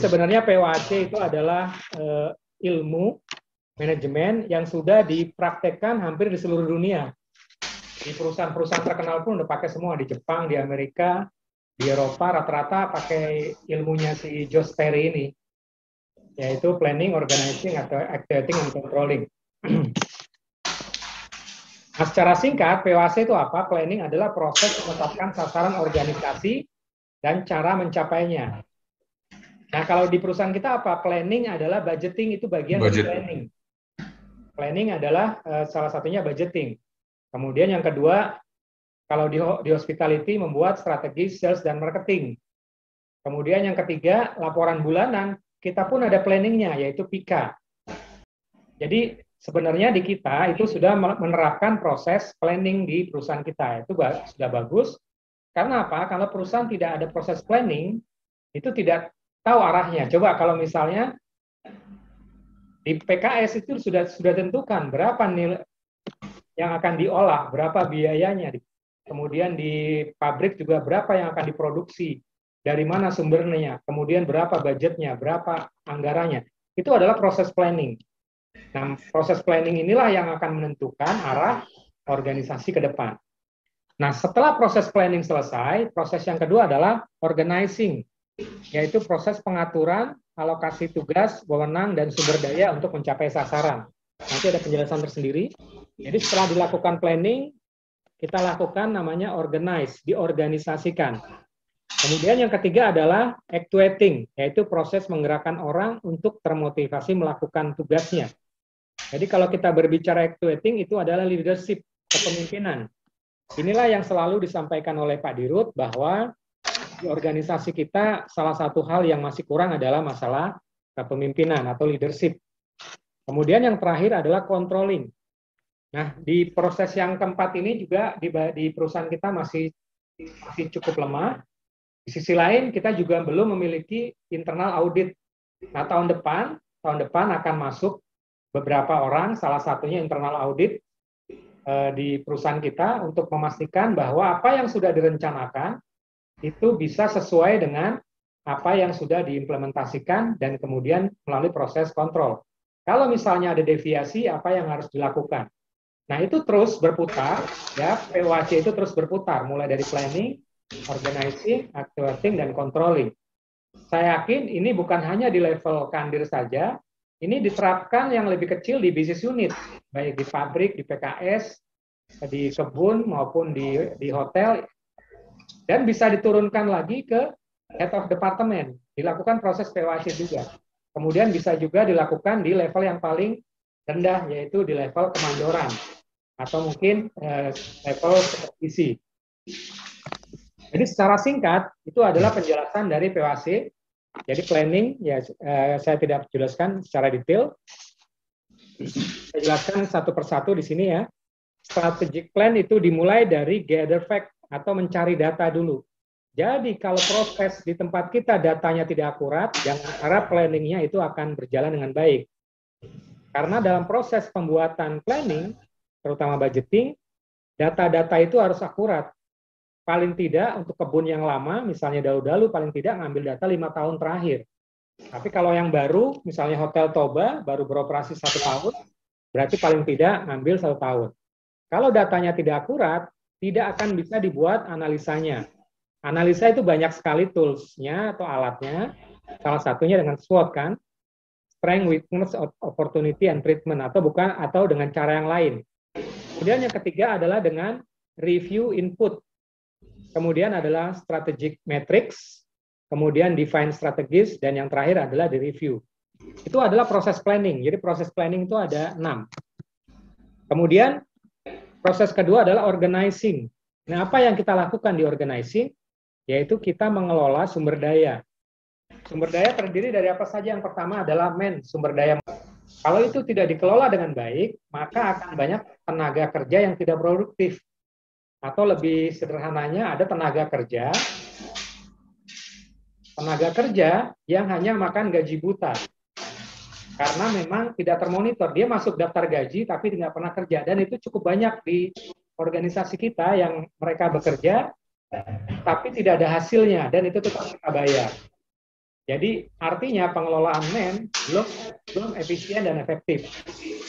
sebenarnya POAC itu adalah ilmu manajemen yang sudah dipraktekkan hampir di seluruh dunia. Di perusahaan-perusahaan terkenal pun udah pakai semua, di Jepang, di Amerika, di Eropa rata-rata pakai ilmunya si Josh Perry ini, yaitu planning, organizing, atau activating and controlling. Nah, secara singkat, POAC itu apa? Planning adalah proses menetapkan sasaran organisasi dan cara mencapainya. Nah, kalau di perusahaan kita apa? Planning adalah budgeting, itu bagian dari planning. Planning adalah salah satunya budgeting. Kemudian yang kedua, kalau di hospitality membuat strategi sales dan marketing. Kemudian yang ketiga, laporan bulanan, kita pun ada planningnya, yaitu PIKA. Jadi sebenarnya di kita itu sudah menerapkan proses planning di perusahaan kita. Itu sudah bagus. Karena apa? Kalau perusahaan tidak ada proses planning, itu tidak tahu arahnya. Coba kalau misalnya di PKS itu sudah tentukan berapa nilai yang akan diolah, berapa biayanya. Kemudian di pabrik juga berapa yang akan diproduksi, dari mana sumbernya, kemudian berapa budgetnya, berapa anggarannya. Itu adalah proses planning. Nah, proses planning inilah yang akan menentukan arah organisasi ke depan. Nah, setelah proses planning selesai, proses yang kedua adalah organizing, yaitu proses pengaturan, alokasi tugas, wewenang, dan sumber daya untuk mencapai sasaran. Nanti ada penjelasan tersendiri. Jadi setelah dilakukan planning, kita lakukan namanya organize, diorganisasikan. Kemudian yang ketiga adalah actuating, yaitu proses menggerakkan orang untuk termotivasi melakukan tugasnya. Jadi kalau kita berbicara actuating, itu adalah leadership, kepemimpinan. Inilah yang selalu disampaikan oleh Pak Dirut, bahwa di organisasi kita salah satu hal yang masih kurang adalah masalah kepemimpinan atau leadership. Kemudian yang terakhir adalah controlling. Nah, di proses yang keempat ini juga di perusahaan kita masih cukup lemah. Di sisi lain, kita juga belum memiliki internal audit. Nah, tahun depan akan masuk beberapa orang, salah satunya internal audit di perusahaan kita untuk memastikan bahwa apa yang sudah direncanakan itu bisa sesuai dengan apa yang sudah diimplementasikan dan kemudian melalui proses kontrol. Kalau misalnya ada deviasi, apa yang harus dilakukan? Nah, itu terus berputar, ya, POAC itu terus berputar, mulai dari planning, organizing, activating, dan controlling. Saya yakin ini bukan hanya di level kandir saja, ini diterapkan yang lebih kecil di business unit, baik di pabrik, di PKS, di kebun, maupun di hotel, dan bisa diturunkan lagi ke head of department, dilakukan proses POAC juga. Kemudian bisa juga dilakukan di level yang paling rendah, yaitu di level kemandoran, atau mungkin level supervisi. Jadi secara singkat, itu adalah penjelasan dari POAC. Jadi planning, ya saya tidak jelaskan secara detail. Saya jelaskan satu persatu di sini ya. Strategic plan itu dimulai dari gather fact atau mencari data dulu. Jadi kalau proses di tempat kita datanya tidak akurat, jangan harap planningnya itu akan berjalan dengan baik. Karena dalam proses pembuatan planning, terutama budgeting, data-data itu harus akurat. Paling tidak untuk kebun yang lama, misalnya dalu-dalu, paling tidak ngambil data 5 tahun terakhir. Tapi kalau yang baru, misalnya Hotel Toba, baru beroperasi 1 tahun, berarti paling tidak ngambil 1 tahun. Kalau datanya tidak akurat, tidak akan bisa dibuat analisanya. Analisa itu banyak sekali tools-nya atau alatnya, salah satunya dengan SWOT kan, Strength, Weakness, Opportunity, and Treatment, atau dengan cara yang lain. Kemudian yang ketiga adalah dengan review input. Kemudian adalah strategic matrix, kemudian define strategies, dan yang terakhir adalah di review. Itu adalah proses planning. Jadi proses planning itu ada 6. Kemudian proses kedua adalah organizing. Nah, apa yang kita lakukan di organizing? Yaitu kita mengelola sumber daya. Sumber daya terdiri dari apa saja? Yang pertama adalah sumber daya. Kalau itu tidak dikelola dengan baik, maka akan banyak tenaga kerja yang tidak produktif. Atau lebih sederhananya, ada tenaga kerja yang hanya makan gaji buta. Karena memang tidak termonitor. Dia masuk daftar gaji tapi tidak pernah kerja. Dan itu cukup banyak di organisasi kita yang mereka bekerja tapi tidak ada hasilnya dan itu tetap kita bayar. Jadi artinya pengelolaan belum efisien dan efektif.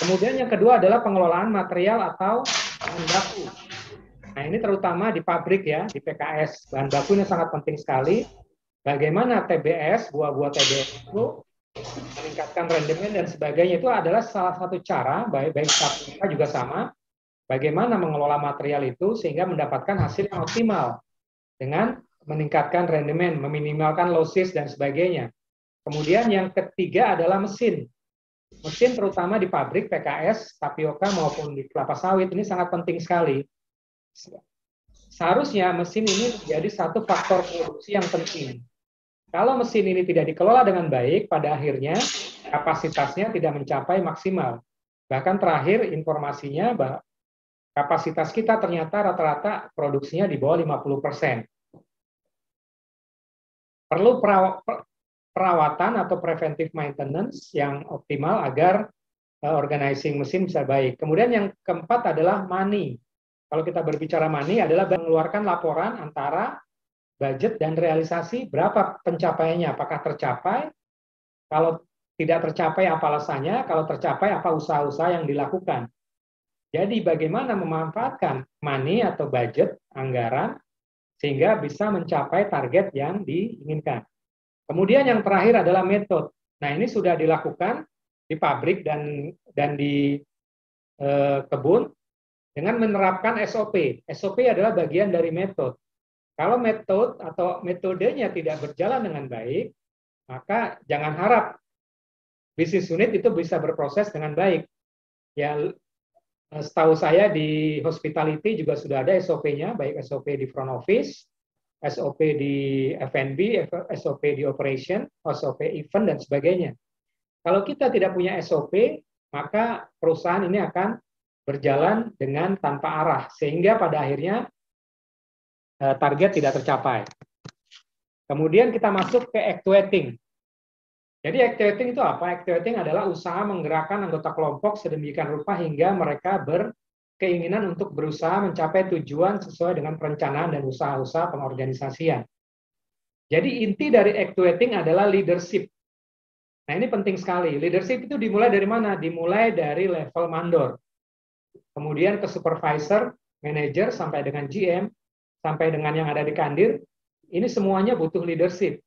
Kemudian yang kedua adalah pengelolaan material atau bahan baku. Nah ini terutama di pabrik ya, di PKS. Bahan baku ini sangat penting sekali. Bagaimana TBS, buah-buah TBS itu meningkatkan rendemen dan sebagainya, itu adalah salah satu cara, baik kita juga sama, bagaimana mengelola material itu sehingga mendapatkan hasil yang optimal dengan meningkatkan rendemen, meminimalkan losses dan sebagainya. Kemudian yang ketiga adalah mesin. Mesin terutama di pabrik PKS, tapioka maupun di kelapa sawit ini sangat penting sekali. Seharusnya mesin ini menjadi satu faktor produksi yang penting. Kalau mesin ini tidak dikelola dengan baik, pada akhirnya kapasitasnya tidak mencapai maksimal. Bahkan terakhir informasinya bahwa kapasitas kita ternyata rata-rata produksinya di bawah 50%. Perlu perawatan atau preventive maintenance yang optimal agar organizing mesin bisa baik. Kemudian yang keempat adalah money. Kalau kita berbicara money adalah mengeluarkan laporan antara budget dan realisasi, berapa pencapaiannya, apakah tercapai, kalau tidak tercapai apa alasannya, kalau tercapai apa usaha-usaha yang dilakukan. Jadi bagaimana memanfaatkan money atau budget, anggaran, sehingga bisa mencapai target yang diinginkan. Kemudian yang terakhir adalah metode. Nah ini sudah dilakukan di pabrik dan di kebun dengan menerapkan SOP. SOP adalah bagian dari metode. Kalau metode atau metodenya tidak berjalan dengan baik, maka jangan harap bisnis unit itu bisa berproses dengan baik. Ya, setahu saya di hospitality juga sudah ada SOP-nya, baik SOP di front office, SOP di F&B, SOP di operation, SOP event, dan sebagainya. Kalau kita tidak punya SOP, maka perusahaan ini akan berjalan dengan tanpa arah, sehingga pada akhirnya target tidak tercapai. Kemudian kita masuk ke actuating. Jadi actuating itu apa? Actuating adalah usaha menggerakkan anggota kelompok sedemikian rupa hingga mereka berkeinginan untuk berusaha mencapai tujuan sesuai dengan perencanaan dan usaha-usaha pengorganisasian. Jadi inti dari actuating adalah leadership. Nah ini penting sekali. Leadership itu dimulai dari mana? Dimulai dari level mandor. Kemudian ke supervisor, manager, sampai dengan GM, sampai dengan yang ada di kandir, ini semuanya butuh leadership.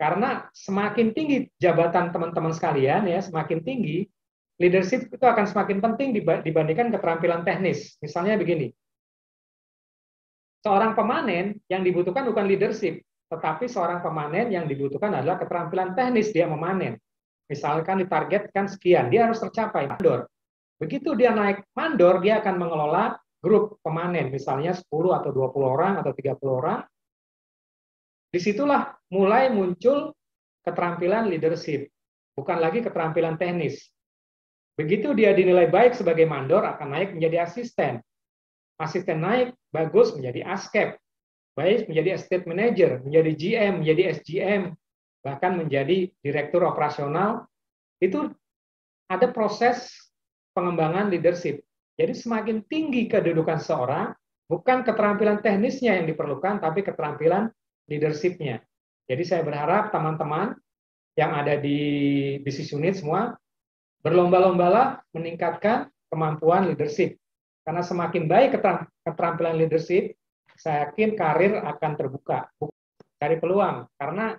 Karena semakin tinggi jabatan teman-teman sekalian, ya semakin tinggi, leadership itu akan semakin penting dibandingkan keterampilan teknis. Misalnya begini, seorang pemanen yang dibutuhkan bukan leadership, tetapi seorang pemanen yang dibutuhkan adalah keterampilan teknis dia memanen. Misalkan ditargetkan sekian, dia harus tercapai mandor. Begitu dia naik mandor, dia akan mengelola grup pemanen, misalnya 10 atau 20 orang atau 30 orang. Disitulah mulai muncul keterampilan leadership, bukan lagi keterampilan teknis. Begitu dia dinilai baik sebagai mandor, akan naik menjadi asisten. Asisten naik, bagus menjadi ASCAP, baik menjadi estate manager, menjadi GM, menjadi SGM, bahkan menjadi direktur operasional. Itu ada proses pengembangan leadership. Jadi semakin tinggi kedudukan seorang, bukan keterampilan teknisnya yang diperlukan, tapi keterampilan leadership-nya. Jadi saya berharap teman-teman yang ada di business unit semua berlomba-lombalah meningkatkan kemampuan leadership. Karena semakin baik keterampilan leadership, saya yakin karir akan terbuka, cari peluang. Karena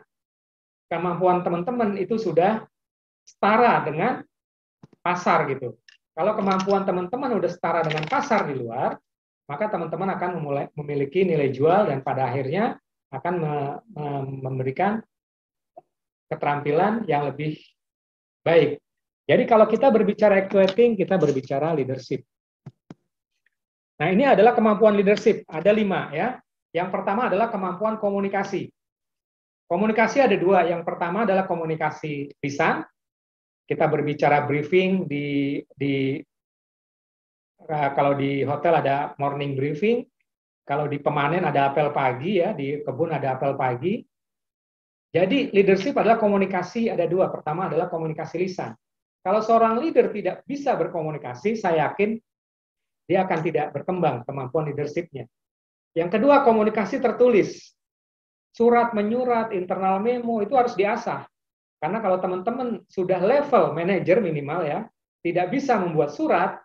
kemampuan teman-teman itu sudah setara dengan pasar gitu. Kalau kemampuan teman-teman udah setara dengan pasar di luar, maka teman-teman akan memiliki nilai jual dan pada akhirnya akan memberikan keterampilan yang lebih baik. Jadi kalau kita berbicara actuating, kita berbicara leadership. Nah ini adalah kemampuan leadership, ada 5 ya. Yang pertama adalah kemampuan komunikasi. Komunikasi ada 2, yang pertama adalah komunikasi lisan. Kita berbicara briefing kalau di hotel ada morning briefing, kalau di pemanen ada apel pagi ya, di kebun ada apel pagi. Jadi leadership adalah komunikasi ada 2. Pertama adalah komunikasi lisan. Kalau seorang leader tidak bisa berkomunikasi, saya yakin dia akan tidak berkembang kemampuan leadership-nya. Yang kedua komunikasi tertulis. Surat menyurat, internal memo itu harus diasah. Karena kalau teman-teman sudah level manajer minimal ya, tidak bisa membuat surat,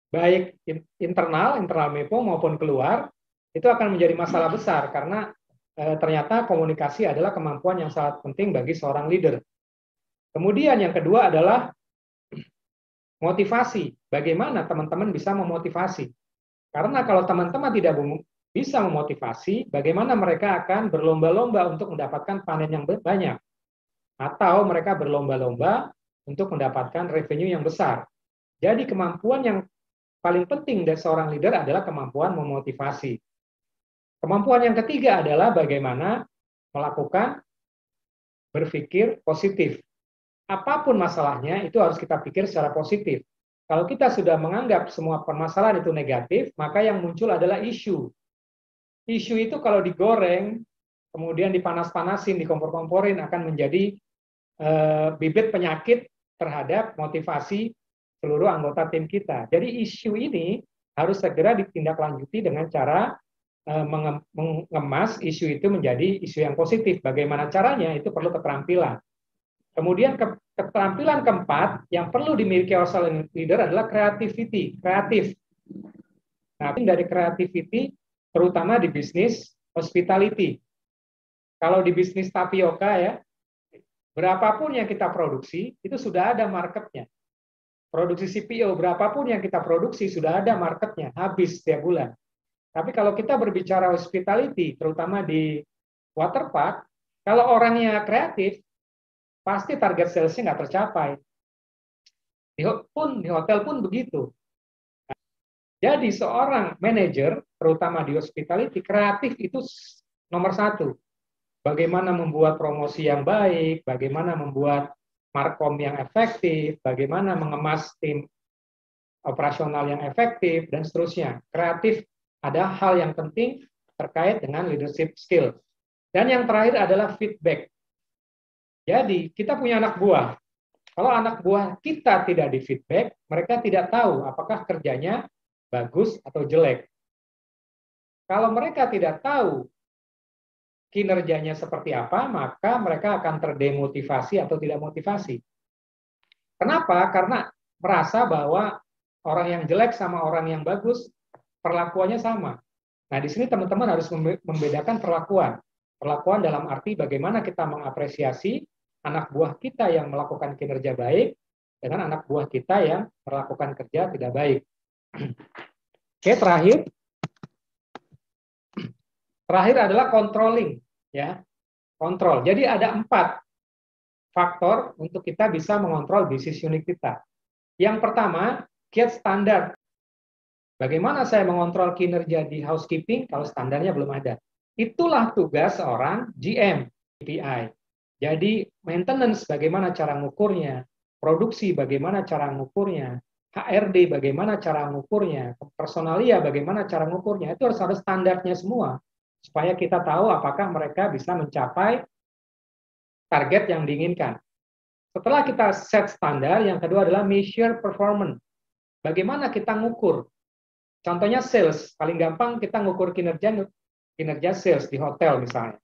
baik internal memo maupun keluar, itu akan menjadi masalah besar karena ternyata komunikasi adalah kemampuan yang sangat penting bagi seorang leader. Kemudian yang kedua adalah motivasi. Bagaimana teman-teman bisa memotivasi? Karena kalau teman-teman tidak bisa memotivasi, bagaimana mereka akan berlomba-lomba untuk mendapatkan panen yang banyak? Atau mereka berlomba-lomba untuk mendapatkan revenue yang besar. Jadi kemampuan yang paling penting dari seorang leader adalah kemampuan memotivasi. Kemampuan yang ketiga adalah bagaimana melakukan berpikir positif. Apapun masalahnya, itu harus kita pikir secara positif. Kalau kita sudah menganggap semua permasalahan itu negatif, maka yang muncul adalah isu. Isu itu kalau digoreng, kemudian dipanas-panasin, dikompor-komporin, akan menjadi bibit penyakit terhadap motivasi seluruh anggota tim kita. Jadi isu ini harus segera ditindaklanjuti dengan cara mengemas isu itu menjadi isu yang positif. Bagaimana caranya? Itu perlu keterampilan. Kemudian keterampilan keempat yang perlu dimiliki oleh leader adalah creativity, kreatif. Nah, dari creativity terutama di bisnis hospitality. Kalau di bisnis tapioka ya, berapapun yang kita produksi itu sudah ada marketnya. Produksi CPO berapapun yang kita produksi sudah ada marketnya, habis setiap bulan. Tapi kalau kita berbicara hospitality, terutama di waterpark, kalau orangnya kreatif, pasti target sales-nya nggak tercapai. Di hotel pun begitu. Jadi seorang manajer, terutama di hospitality, kreatif itu nomor satu. Bagaimana membuat promosi yang baik, bagaimana membuat markom yang efektif, bagaimana mengemas tim operasional yang efektif, dan seterusnya. Kreatif ada hal yang penting terkait dengan leadership skill. Dan yang terakhir adalah feedback. Jadi, kita punya anak buah. Kalau anak buah kita tidak di feedback, mereka tidak tahu apakah kerjanya bagus atau jelek. Kalau mereka tidak tahu kinerjanya seperti apa, maka mereka akan terdemotivasi atau tidak motivasi. Kenapa? Karena merasa bahwa orang yang jelek sama orang yang bagus perlakuannya sama. Nah, di sini teman-teman harus membedakan perlakuan. Perlakuan dalam arti bagaimana kita mengapresiasi anak buah kita yang melakukan kinerja baik dengan anak buah kita yang melakukan kerja tidak baik. Oke, terakhir adalah controlling, ya, kontrol. Jadi ada 4 faktor untuk kita bisa mengontrol bisnis unit kita. Yang pertama, get standar. Bagaimana saya mengontrol kinerja di housekeeping kalau standarnya belum ada? Itulah tugas seorang GM, KPI. Jadi maintenance bagaimana cara mengukurnya, produksi bagaimana cara mengukurnya, HRD bagaimana cara mengukurnya, personalia bagaimana cara mengukurnya, itu harus ada standarnya semua supaya kita tahu apakah mereka bisa mencapai target yang diinginkan. Setelah kita set standar, yang kedua adalah measure performance. Bagaimana kita ngukur? Contohnya sales, paling gampang kita ngukur kinerja sales di hotel misalnya.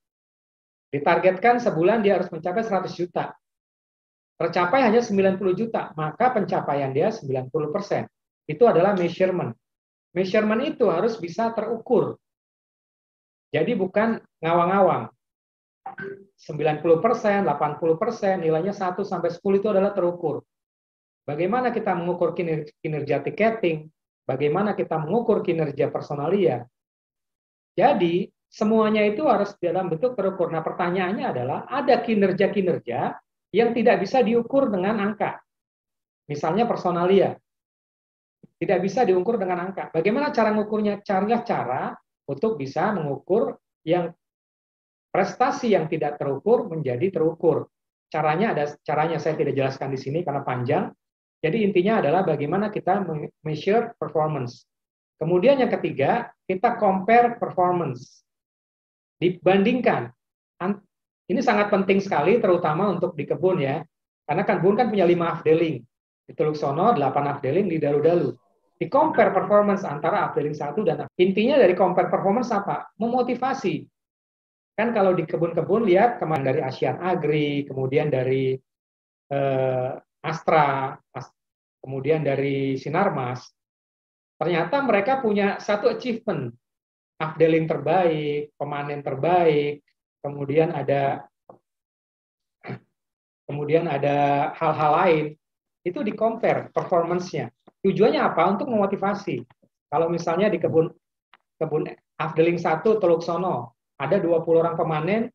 Ditargetkan sebulan dia harus mencapai 100 juta. Tercapai hanya 90 juta, maka pencapaian dia 90%. Itu adalah measurement. Measurement itu harus bisa terukur. Jadi bukan ngawang-ngawang. 90%, 80%, nilainya 1 sampai 10 itu adalah terukur. Bagaimana kita mengukur kinerja tiketing, bagaimana kita mengukur kinerja personalia. Jadi, semuanya itu harus dalam bentuk terukur. Nah, pertanyaannya adalah, ada kinerja-kinerja yang tidak bisa diukur dengan angka. Misalnya personalia. Tidak bisa diukur dengan angka. Bagaimana cara mengukurnya? Carilah cara untuk bisa mengukur yang prestasi yang tidak terukur menjadi terukur. Caranya saya tidak jelaskan di sini karena panjang. Jadi intinya adalah bagaimana kita measure performance. Kemudian yang ketiga, kita compare performance. Dibandingkan. Ini sangat penting sekali terutama untuk di kebun ya. Karena kebun kan punya 5 afdeling. Di Teluk Sono 8 afdeling di Dalu-Dalu. Di compare performance antara afdeling 1 dan intinya dari compare performance apa? Memotivasi. Kan kalau di kebun-kebun lihat kemarin dari Asian Agri, kemudian dari Astra, kemudian dari Sinarmas, ternyata mereka punya satu achievement, updeling terbaik, pemanen terbaik, kemudian ada hal-hal lain, itu di compare performance-nya. Tujuannya apa? Untuk memotivasi. Kalau misalnya di kebun Afdeling 1 Teluk Sono, ada 20 orang pemanen,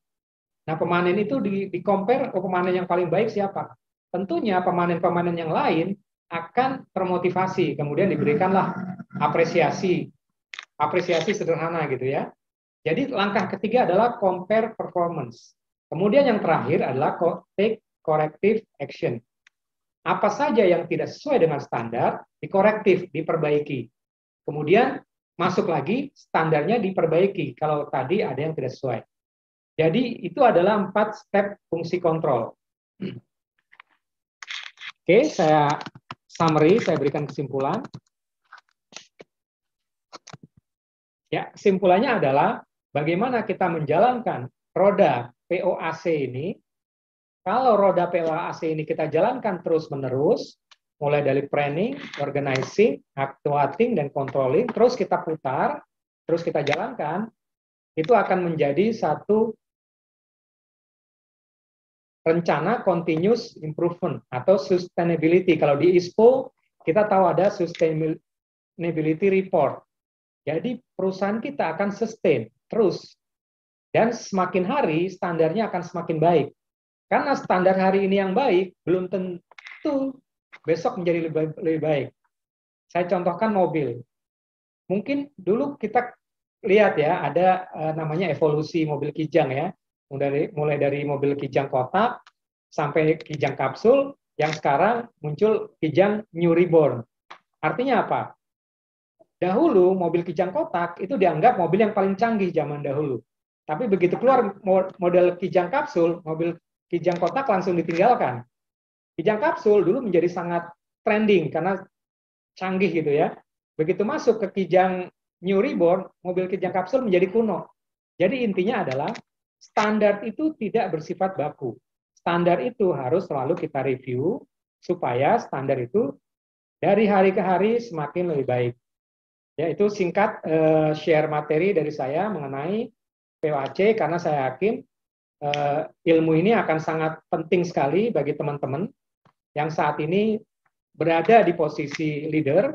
nah pemanen itu di compare, pemanen yang paling baik siapa? Tentunya pemanen-pemanen yang lain akan termotivasi, kemudian diberikanlah apresiasi sederhana gitu ya. Jadi langkah ketiga adalah compare performance. Kemudian yang terakhir adalah take corrective action. Apa saja yang tidak sesuai dengan standar, dikorektif, diperbaiki. Kemudian masuk lagi, standarnya diperbaiki kalau tadi ada yang tidak sesuai. Jadi itu adalah 4 step fungsi kontrol. Oke, saya summary, saya berikan kesimpulan. Ya, kesimpulannya adalah bagaimana kita menjalankan roda POAC ini. Kalau roda POAC ini kita jalankan terus-menerus, mulai dari planning, organizing, actuating, dan controlling, terus kita putar, terus kita jalankan, itu akan menjadi satu rencana continuous improvement atau sustainability. Kalau di ISPO, kita tahu ada sustainability report. Jadi perusahaan kita akan sustain terus. Dan semakin hari standarnya akan semakin baik. Karena standar hari ini yang baik, belum tentu besok menjadi lebih baik. Saya contohkan mobil. Mungkin dulu kita lihat ya, ada namanya evolusi mobil kijang ya. Mulai dari mobil kijang kotak sampai kijang kapsul, yang sekarang muncul kijang new reborn. Artinya apa? Dahulu mobil kijang kotak itu dianggap mobil yang paling canggih zaman dahulu. Tapi begitu keluar model kijang kapsul, mobil kijang kotak langsung ditinggalkan. Kijang kapsul dulu menjadi sangat trending karena canggih gitu ya. Begitu masuk ke kijang new reborn, mobil kijang kapsul menjadi kuno. Jadi intinya adalah standar itu tidak bersifat baku. Standar itu harus selalu kita review supaya standar itu dari hari ke hari semakin lebih baik. Ya, itu singkat share materi dari saya mengenai POAC karena saya yakin ilmu ini akan sangat penting sekali bagi teman-teman yang saat ini berada di posisi leader,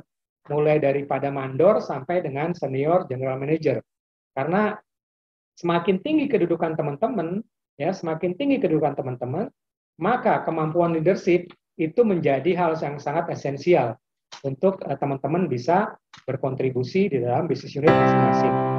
mulai daripada mandor sampai dengan senior general manager. Karena semakin tinggi kedudukan teman-teman, ya semakin tinggi kedudukan teman-teman, maka kemampuan leadership itu menjadi hal yang sangat esensial untuk teman-teman bisa berkontribusi di dalam bisnis unit masing-masing.